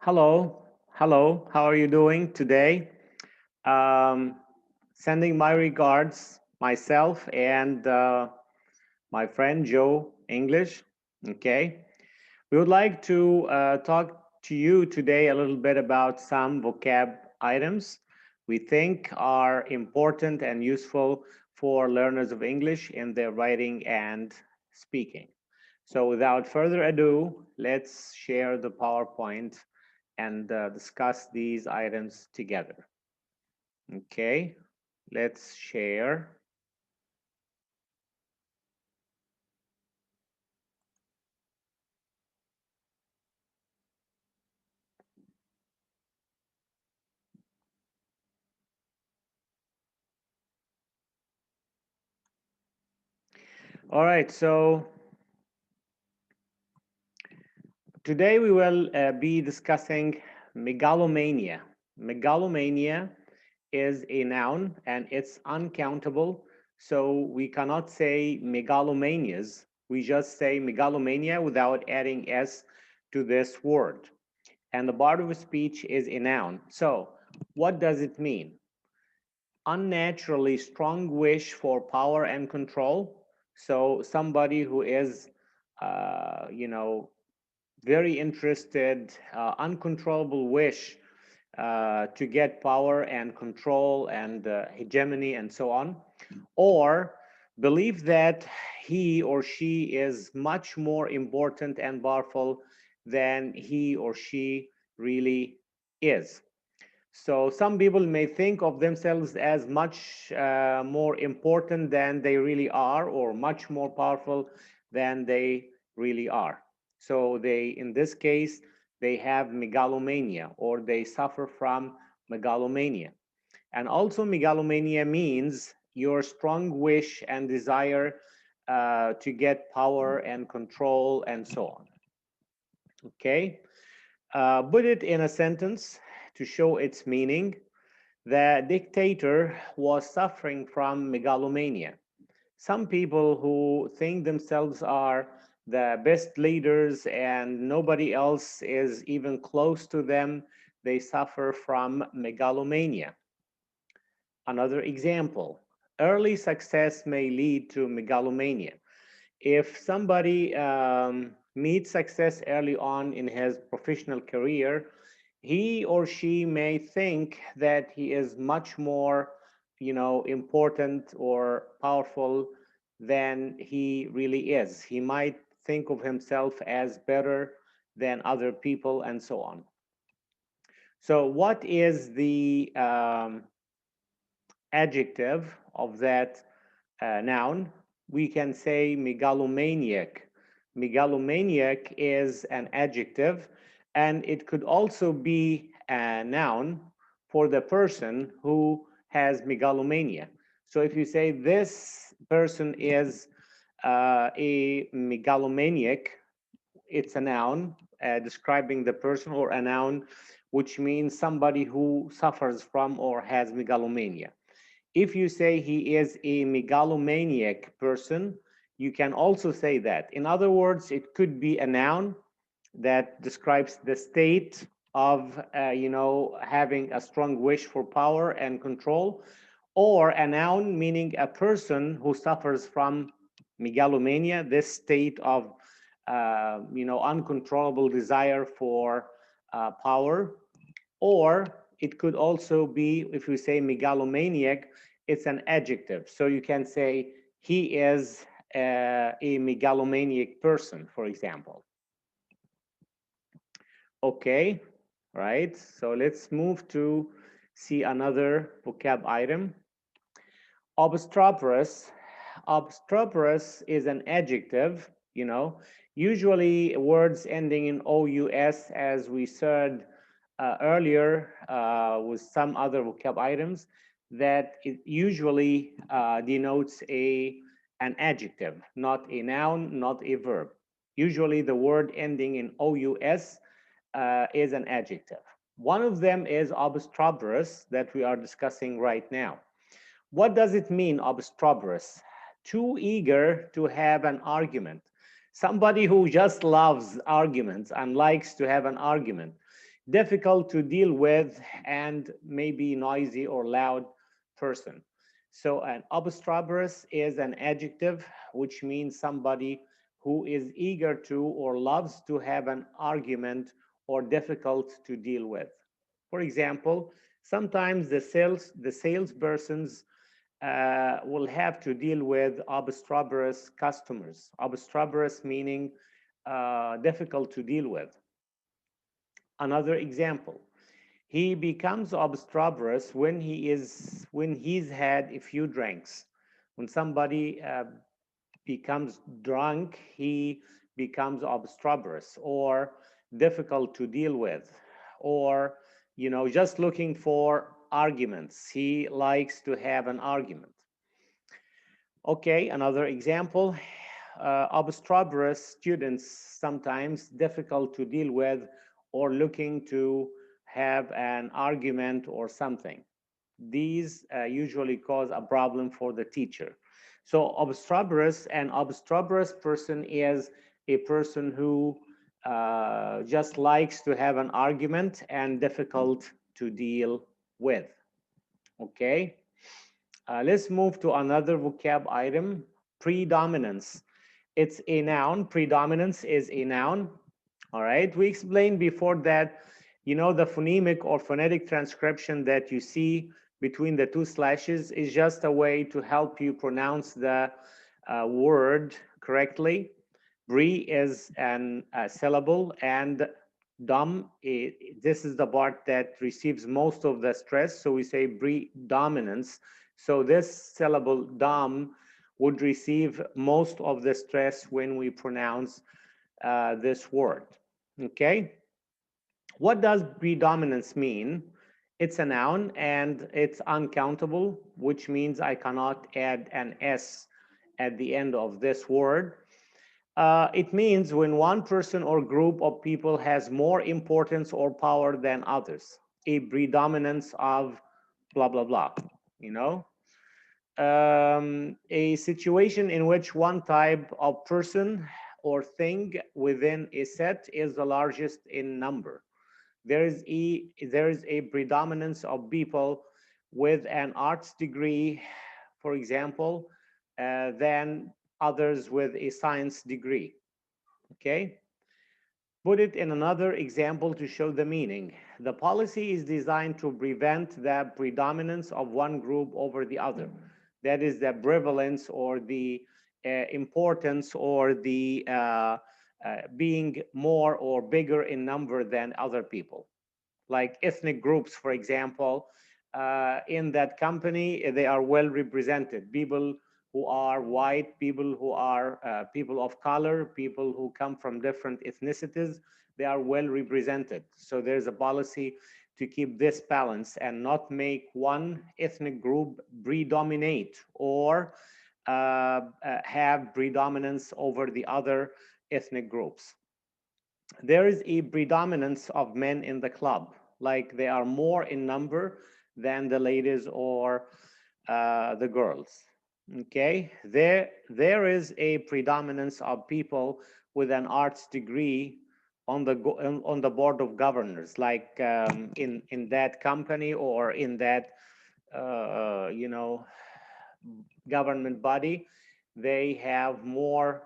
Hello, hello. How are you doing today? Um, Sending my regards, myself and my friend Joe English. Okay, we would like to talk to you today a little bit about some vocab items we think are important and useful for learners of English in their writing and speaking. So, without further ado, let's share the PowerPoint and discuss these items together. Okay, let's share. All right, so today we will be discussing megalomania. Megalomania is a noun and it's uncountable, so we cannot say megalomanias. We just say megalomania without adding s to this word. And the part of speech is a noun. So, what does it mean? Unnaturally strong wish for power and control. So somebody who is, you know, very interested, uncontrollable wish to get power and control and hegemony and so on, or believe that he or she is much more important and powerful than he or she really is. So some people may think of themselves as much more important than they really are, or much more powerful than they really are. So they, in this case, they have megalomania, or they suffer from megalomania. And also megalomania means your strong wish and desire to get power and control and so on. Okay, put it in a sentence to show its meaning. The dictator was suffering from megalomania. Some people who think themselves are the best leaders and nobody else is even close to them, they suffer from megalomania. Another example, early success may lead to megalomania. If somebody meets success early on in his professional career, he or she may think that he is much more, important or powerful than he really is. He might think of himself as better than other people and so on. So what is the adjective of that noun? We can say megalomaniac. Megalomaniac is an adjective, and it could also be a noun for the person who has megalomania. So if you say this person is a megalomaniac, it's a noun describing the person, or a noun which means somebody who suffers from or has megalomania. If you say he is a megalomaniac person, you can also say that. In other words, it could be a noun that describes the state of, having a strong wish for power and control, or a noun meaning a person who suffers from megalomania, this state of, uncontrollable desire for power. Or it could also be, if we say megalomaniac, it's an adjective. So you can say he is a megalomaniac person, for example. Okay, right. So let's move to see another vocab item. Obstreperous. Obstreperous is an adjective, usually words ending in OUS, as we said earlier with some other vocab items, that it usually denotes an adjective, not a noun, not a verb. Usually the word ending in OUS is an adjective. One of them is obstreperous that we are discussing right now. What does it mean, obstreperous? Too eager to have an argument. Somebody who just loves arguments and likes to have an argument. difficult to deal with, and maybe noisy or loud person. So an obstreperous is an adjective which means somebody who is eager to or loves to have an argument or difficult to deal with. For example, sometimes the salespersons will have to deal with obstreperous customers. Obstreperous meaning difficult to deal with. Another example, he becomes obstreperous when he's had a few drinks. When somebody becomes drunk, he becomes obstreperous or difficult to deal with, or just looking for arguments. He likes to have an argument. Okay, another example, obstreperous students sometimes difficult to deal with or looking to have an argument or something. These usually cause a problem for the teacher. So obstreperous, an obstreperous person is a person who just likes to have an argument and difficult to deal with. Okay. Let's move to another vocab item, predominance. It's a noun. Predominance is a noun. All right. We explained before that, the phonemic or phonetic transcription that you see between the two slashes is just a way to help you pronounce the word correctly. Pre is an syllable, and dom, this is the part that receives most of the stress. So we say predominance. So this syllable dom would receive most of the stress when we pronounce this word. Okay. What does predominance mean? It's a noun and it's uncountable, which means I cannot add an S at the end of this word. It means when one person or group of people has more importance or power than others, a predominance of blah, blah, blah, you know? A situation in which one type of person or thing within a set is the largest in number. There is a predominance of people with an arts degree, for example, than others with a science degree. Okay. Put it in another example to show the meaning. The policy is designed to prevent the predominance of one group over the other. That is the prevalence or the importance or the being more or bigger in number than other people. Like ethnic groups, for example, in that company, they are well represented. People who are white, people who are people of color, people who come from different ethnicities, they are well represented. So there's a policy to keep this balance and not make one ethnic group predominate or have predominance over the other ethnic groups. There is a predominance of men in the club, like they are more in number than the ladies or the girls. Okay, there is a predominance of people with an arts degree on the board of governors, like in that company or in that government body. They have more,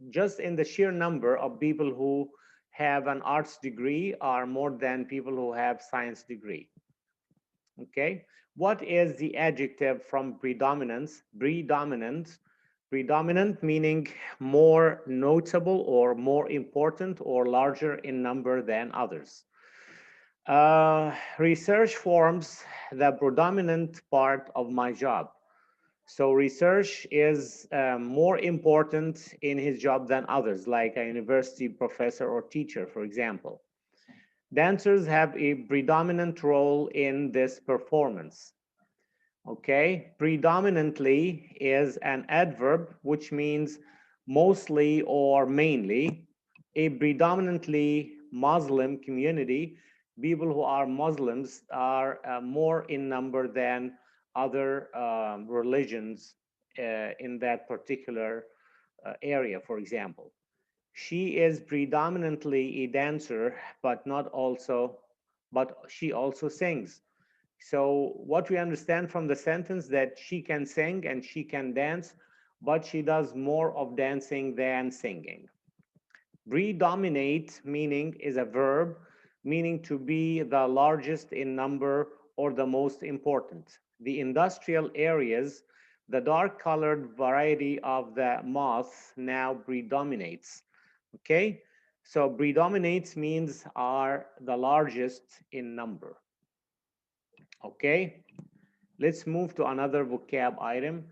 just in the sheer number of people who have an arts degree are more than people who have science degree. Okay, what is the adjective from predominance? Predominant. Predominant meaning more notable or more important or larger in number than others. Research forms the predominant part of my job. So research is more important in his job than others, like a university professor or teacher, for example. Dancers have a predominant role in this performance. Okay, predominantly is an adverb which means mostly or mainly. A predominantly Muslim community, people who are Muslims are more in number than other religions in that particular area, for example. She is predominantly a dancer, but not also but she also sings. So what we understand from the sentence that she can sing and she can dance, but she does more of dancing than singing. Predominate meaning is a verb meaning to be the largest in number or the most important. The industrial areas, the dark colored variety of the moth now predominates. Okay, so predominates means are the largest in number. Okay, let's move to another vocab item,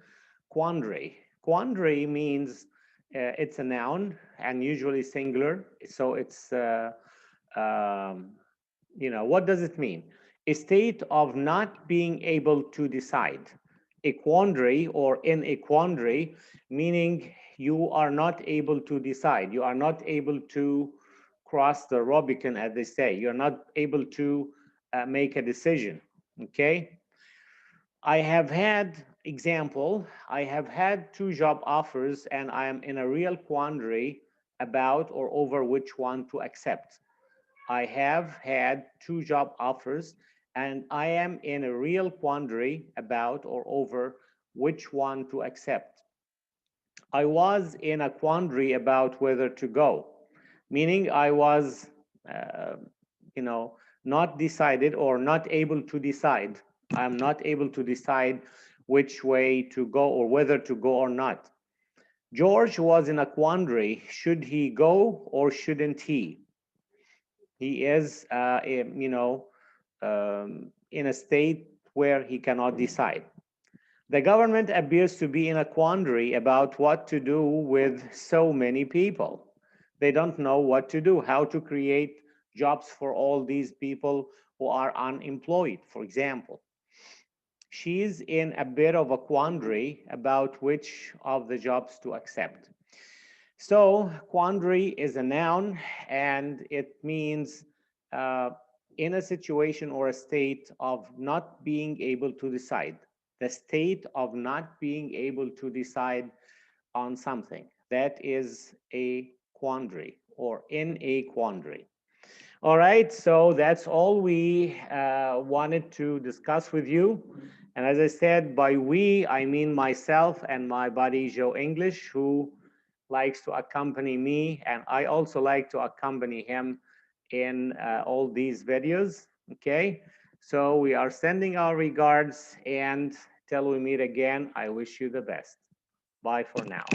quandary. Quandary means it's a noun and usually singular. So it's, what does it mean? A state of not being able to decide. A quandary or in a quandary, meaning you are not able to decide. You are not able to cross the Rubicon, as they say. You're not able to make a decision. Okay. I have had I have had 2 job offers and I am in a real quandary about or over which one to accept. I have had 2 job offers and I am in a real quandary about or over which one to accept. I was in a quandary about whether to go, meaning I was, uh, you know, not decided or not able to decide. I'm not able to decide which way to go or whether to go or not. George was in a quandary. Should he go or shouldn't he? He is, in a state where he cannot decide. The government appears to be in a quandary about what to do with so many people. They don't know what to do, how to create jobs for all these people who are unemployed, for example. She's in a bit of a quandary about which of the jobs to accept. So, quandary is a noun and it means uh, in a situation or a state of not being able to decide. The state of not being able to decide on something. That is a quandary or in a quandary. All right, so that's all we wanted to discuss with you. And as I said, by we, I mean myself and my buddy Joe English, who likes to accompany me, and I also like to accompany him in all these videos. Okay, so we are sending our regards, and till we meet again, I wish you the best. Bye for now.